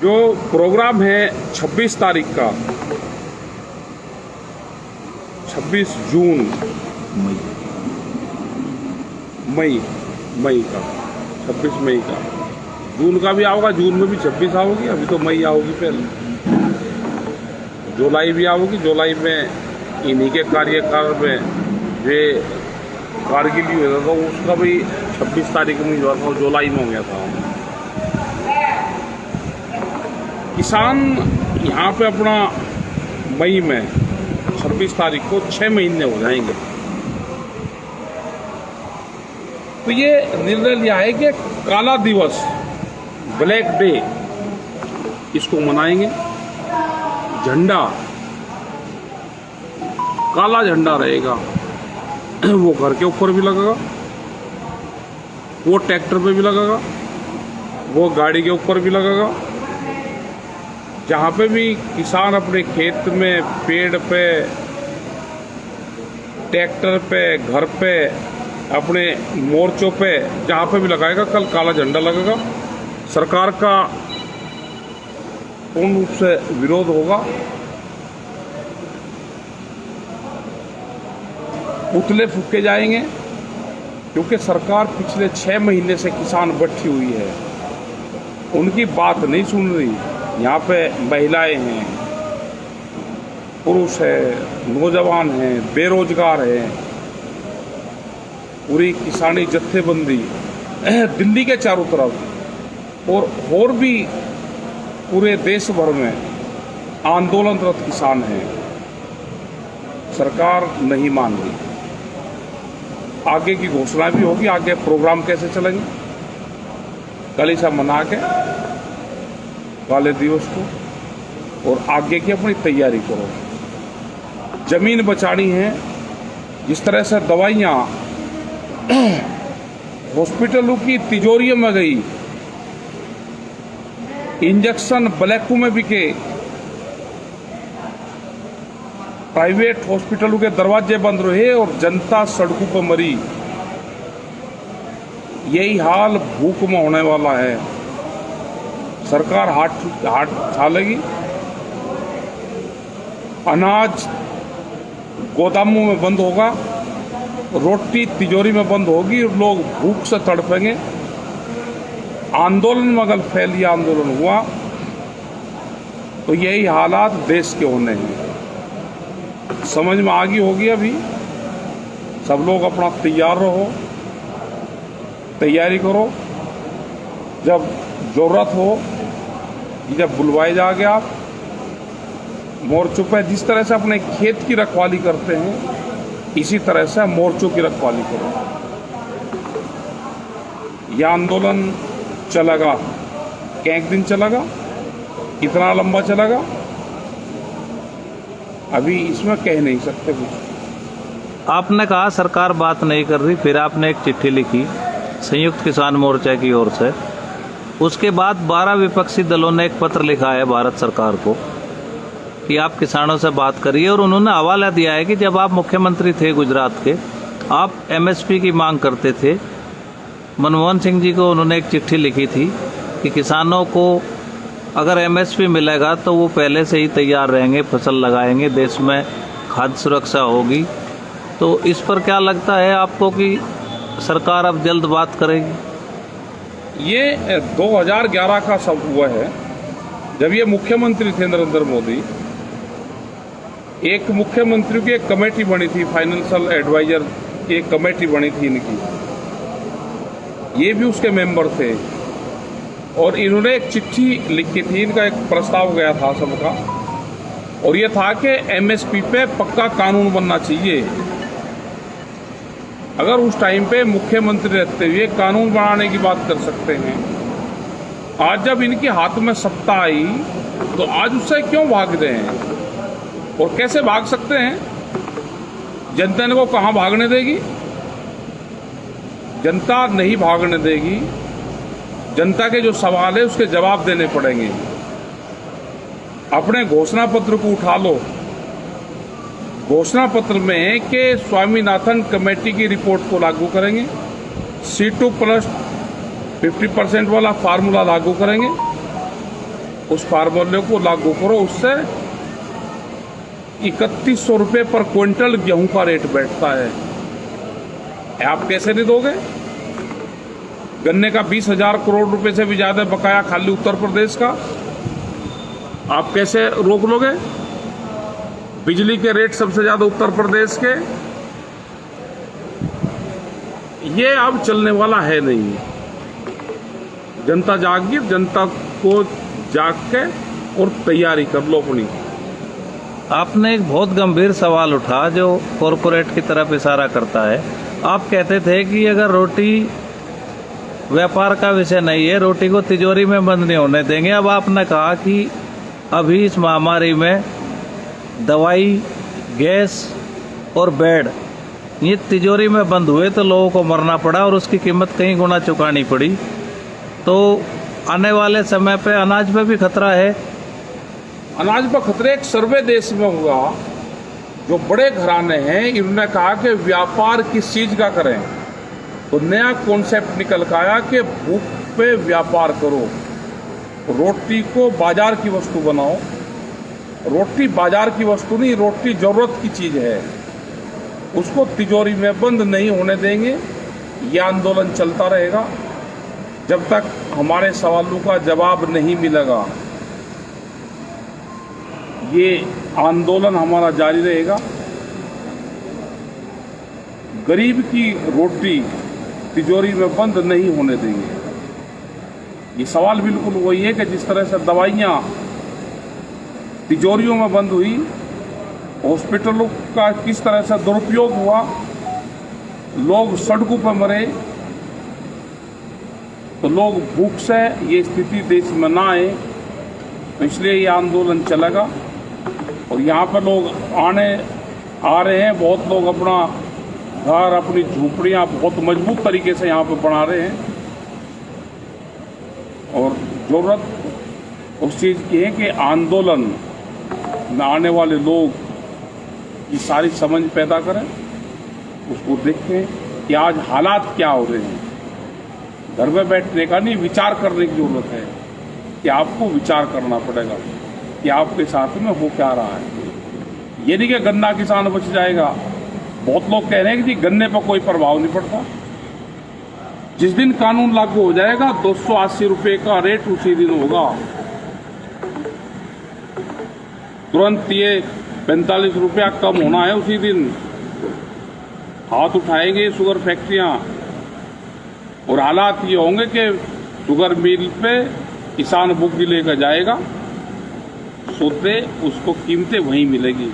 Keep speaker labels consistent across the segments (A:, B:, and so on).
A: जो प्रोग्राम है 26 तारीख का, 26 जून मई का 26 मई का, जून का भी आओगा, जून में भी 26 आओगी, अभी तो मई आओगी, पहले जुलाई भी आओगी। जुलाई में इन्हीं के कार्यकाल में ये कारगिल हुआ था, उसका भी 26 तारीख में हुआ था, जुलाई में हो गया था। किसान यहाँ पे अपना मई में 26 तारीख को 6 महीने हो जाएंगे, तो ये निर्णय लिया है कि काला दिवस, ब्लैक डे, इसको मनाएंगे। झंडा, काला झंडा रहेगा, वो घर के ऊपर भी लगेगा, वो ट्रैक्टर पे भी लगेगा, वो गाड़ी के ऊपर भी लगेगा। जहाँ पे भी किसान अपने खेत में, पेड़ पे, ट्रैक्टर पे, घर पे, अपने मोर्चों पे, जहाँ पे भी लगाएगा, कल काला झंडा लगेगा। सरकार का पूर्ण रूप से विरोध होगा, पुतले फूके जाएंगे, क्योंकि सरकार पिछले 6 महीने से किसान बैठी हुई है, उनकी बात नहीं सुन रही। यहाँ पे महिलाएं हैं, पुरुष है, नौजवान हैं, बेरोजगार हैं, पूरी किसानी जत्थेबंदी दिल्ली के चारों तरफ और भी पूरे देश भर में आंदोलनरत किसान हैं। सरकार नहीं मान रही। आगे की घोषणा भी होगी, आगे प्रोग्राम कैसे चलेंगे, कल से मना के काले दिवस को, और आगे की अपनी तैयारी करो। जमीन बचानी है, जिस तरह से दवाइयाँ हॉस्पिटलों की तिजोरियों में गई, इंजेक्शन ब्लैकों में बिके, प्राइवेट हॉस्पिटलों के दरवाजे बंद रहे और जनता सड़कों पर मरी, यही हाल भूख में होने वाला है। सरकार हाथ डालेगी, अनाज गोदामों में बंद होगा, रोटी तिजोरी में बंद होगी, लोग भूख से तड़पेंगे। आंदोलन में अगर फैलिए आंदोलन हुआ तो यही हालात देश के होने हैं। समझ में आ गई होगी अभी। सब लोग अपना तैयार रहो, तैयारी करो। जब जरूरत हो, जब बुलवाए जाओगे आप मोर्चों पे, जिस तरह से अपने खेत की रखवाली करते हैं, इसी तरह से मोर्चों की रखवाली करो। यह आंदोलन चलेगा, कैंक दिन चलेगा, कितना लंबा चलेगा अभी इसमें कह नहीं सकते कुछ।
B: आपने कहा सरकार बात नहीं कर रही, फिर आपने एक चिट्ठी लिखी संयुक्त किसान मोर्चा की ओर से। उसके बाद 12 विपक्षी दलों ने एक पत्र लिखा है भारत सरकार को कि आप किसानों से बात करिए, और उन्होंने हवाला दिया है कि जब आप मुख्यमंत्री थे गुजरात के, आप एमएसपी की मांग करते थे। मनमोहन सिंह जी को उन्होंने एक चिट्ठी लिखी थी कि किसानों को अगर एमएसपी मिलेगा तो वो पहले से ही तैयार रहेंगे, फसल लगाएंगे, देश में खाद्य सुरक्षा होगी। तो इस पर क्या लगता है आपको कि सरकार अब जल्द बात करेगी?
A: ये 2011 का सब हुआ है, जब ये मुख्यमंत्री थे नरेंद्र मोदी। एक मुख्यमंत्री की एक कमेटी बनी थी, फाइनेंशियल एडवाइजर की एक कमेटी बनी थी इनकी, ये भी उसके मेंबर थे, और इन्होंने एक चिट्ठी लिखी थी। इनका एक प्रस्ताव गया था सबका, और ये था कि एमएसपी पे पक्का कानून बनना चाहिए। अगर उस टाइम पे मुख्यमंत्री रहते हुए कानून बनाने की बात कर सकते हैं, आज जब इनके हाथ में सत्ता आई तो आज उससे क्यों भाग रहे हैं, और कैसे भाग सकते हैं? जनता इनको कहाँ भागने देगी? जनता नहीं भागने देगी। जनता के जो सवाल है उसके जवाब देने पड़ेंगे। अपने घोषणा पत्र को उठा लो घोषणा पत्र में है कि स्वामीनाथन कमेटी की रिपोर्ट को लागू करेंगे, C2 प्लस 50% वाला फार्मूला लागू करेंगे। उस फार्मूले को लागू करो, उससे 3100 रुपये पर क्विंटल गेहूं का रेट बैठता है। आप कैसे नहीं दोगे? गन्ने का 20,000 करोड़ रुपए से भी ज्यादा बकाया खाली उत्तर प्रदेश का, आप कैसे रोक लोगे? बिजली के रेट सबसे ज्यादा उत्तर प्रदेश के, ये अब चलने वाला है नहीं। जनता जागी, जनता को जाग के और तैयारी कर लो अपनी।
B: आपने एक बहुत गंभीर सवाल उठा जो कॉरपोरेट की तरफ इशारा करता है। आप कहते थे कि अगर रोटी व्यापार का विषय नहीं है, रोटी को तिजोरी में बंद नहीं होने देंगे। अब आपने कहा कि अभी इस महामारी में दवाई, गैस और बेड ये तिजोरी में बंद हुए तो लोगों को मरना पड़ा और उसकी कीमत कई गुना चुकानी पड़ी। तो आने वाले समय पे अनाज पे भी खतरा है।
A: अनाज पर खतरे एक सर्वे देश में हुआ, जो बड़े घराने हैं इन्होंने कहा कि व्यापार किस चीज का करें, तो नया कॉन्सेप्ट निकल के आया कि भूख पे व्यापार करो, रोटी को बाजार की वस्तु बनाओ। रोटी बाजार की वस्तु नहीं, रोटी जरूरत की चीज है, उसको तिजोरी में बंद नहीं होने देंगे। यह आंदोलन चलता रहेगा जब तक हमारे सवालों का जवाब नहीं मिलेगा। ये आंदोलन हमारा जारी रहेगा। गरीब की रोटी तिजोरी में बंद नहीं होने देंगे। ये सवाल बिल्कुल वही है कि जिस तरह से दवाइयाँ तिजोरियों में बंद हुई, हॉस्पिटलों का किस तरह से दुरुपयोग हुआ, लोग सड़कों पर मरे, तो लोग भूख से ये स्थिति देश में ना आए, तो इसलिए ये आंदोलन चलेगा। और यहाँ पर लोग आ रहे हैं, बहुत लोग अपना घर, अपनी झोपड़ियाँ बहुत मजबूत तरीके से यहाँ पर बना रहे हैं। और जरूरत उस चीज़ की है कि आंदोलन में आने वाले लोग की सारी समझ पैदा करें, उसको देखें कि आज हालात क्या हो रहे हैं। घर में बैठने का नहीं, विचार करने की जरूरत है कि आपको विचार करना पड़ेगा कि आपके साथ में हो क्या रहा है। ये नहीं कि गन्ना किसान बच जाएगा। बहुत लोग कह रहे हैं कि जी गन्ने पर कोई प्रभाव नहीं पड़ता। जिस दिन कानून लागू हो जाएगा 280 रुपये का रेट उसी दिन होगा। तुरंत ये 45 रुपया कम होना है उसी दिन। हाथ उठाएंगे शुगर फैक्ट्रियां और हालात ये होंगे कि शुगर मिल पे किसान बुग्गी लेकर जाएगा, सोते उसको कीमतें वहीं मिलेगी।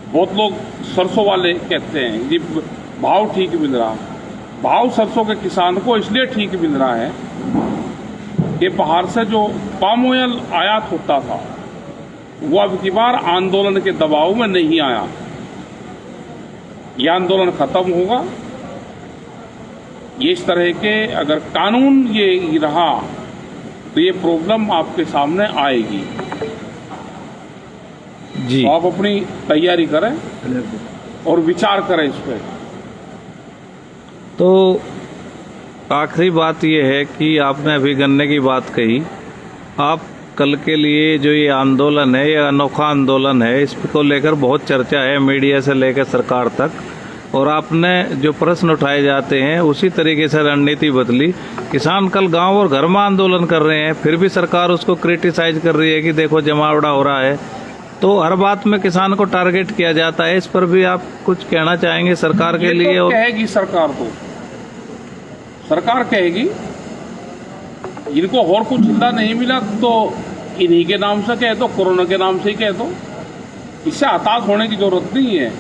A: बहुत लोग सरसों वाले कहते हैं जी भाव ठीक मिल रहा। भाव सरसों के किसान को इसलिए ठीक मिल रहा है कि बाहर से जो पाम ऑयल आयात होता था वो अब की बार आंदोलन के दबाव में नहीं आया। यह आंदोलन खत्म होगा। ये इस तरह के अगर कानून ये रहा तो ये प्रॉब्लम आपके सामने आएगी
B: जी।
A: तो आप अपनी तैयारी करें और विचार करें इस पर।
B: तो आखिरी बात यह है कि आपने अभी गन्ने की बात कही। आप कल के लिए जो ये आंदोलन है, ये अनोखा आंदोलन है, इसको लेकर बहुत चर्चा है मीडिया से लेकर सरकार तक, और आपने जो प्रश्न उठाए जाते हैं उसी तरीके से रणनीति बदली। किसान कल गांव और घर में आंदोलन कर रहे हैं, फिर भी सरकार उसको क्रिटिसाइज कर रही है कि देखो जमावड़ा हो रहा है। तो हर बात में किसान को टारगेट किया जाता है। इस पर भी आप कुछ कहना चाहेंगे सरकार के लिए?
A: तो कहेगी सरकार, तो सरकार कहेगी इनको और कुछ हिस्सा नहीं मिला तो इन्हीं के नाम से कह दो, कोरोना के नाम से ही कह दो। इससे हताश होने की जरूरत नहीं है।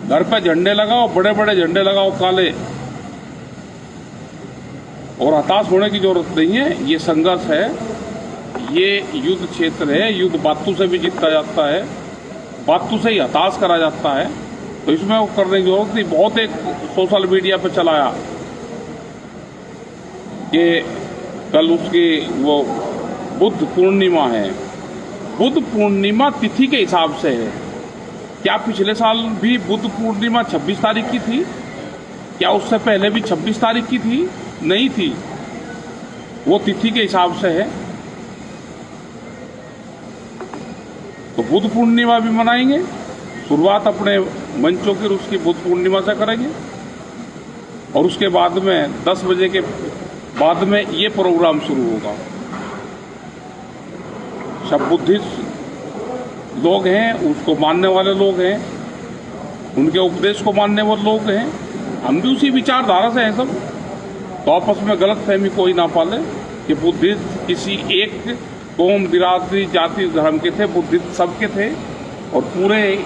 A: घर पे झंडे लगाओ, बड़े बड़े झंडे लगाओ काले, और हताश होने की जरूरत नहीं है। ये संघर्ष है, ये युद्ध क्षेत्र है। युद्ध बातों से भी जीता जाता है, बातों से ही हताश करा जाता है। तो इसमें वो करने की जरूरत नहीं। बहुत एक सोशल मीडिया पे चलाया कि कल उसकी वो बुद्ध पूर्णिमा है। बुद्ध पूर्णिमा तिथि के हिसाब से है। क्या पिछले साल भी बुद्ध पूर्णिमा 26 तारीख की थी? क्या उससे पहले भी 26 तारीख की थी? नहीं थी, वो तिथि के हिसाब से है। तो बुद्ध पूर्णिमा भी मनाएंगे, शुरुआत अपने मंचों की उसकी बुद्ध पूर्णिमा से करेंगे और उसके बाद में 10 बजे के बाद में ये प्रोग्राम शुरू होगा। सब बुद्धिस्ट लोग हैं, उसको मानने वाले लोग हैं, उनके उपदेश को मानने वाले लोग हैं, हम भी उसी विचारधारा से हैं सब। तो आपस में गलत फहमी कोई ना पाले कि बुद्धिस्ट किसी एक कौम, बिरादरी, जाति, धर्म के थे। बुद्धिस्ट सबके थे और पूरे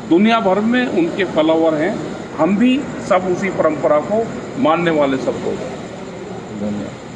A: दुनिया भर में उनके फॉलोवर हैं। हम भी सब उसी परंपरा को मानने वाले सब लोग हैं।
B: धन्यवाद।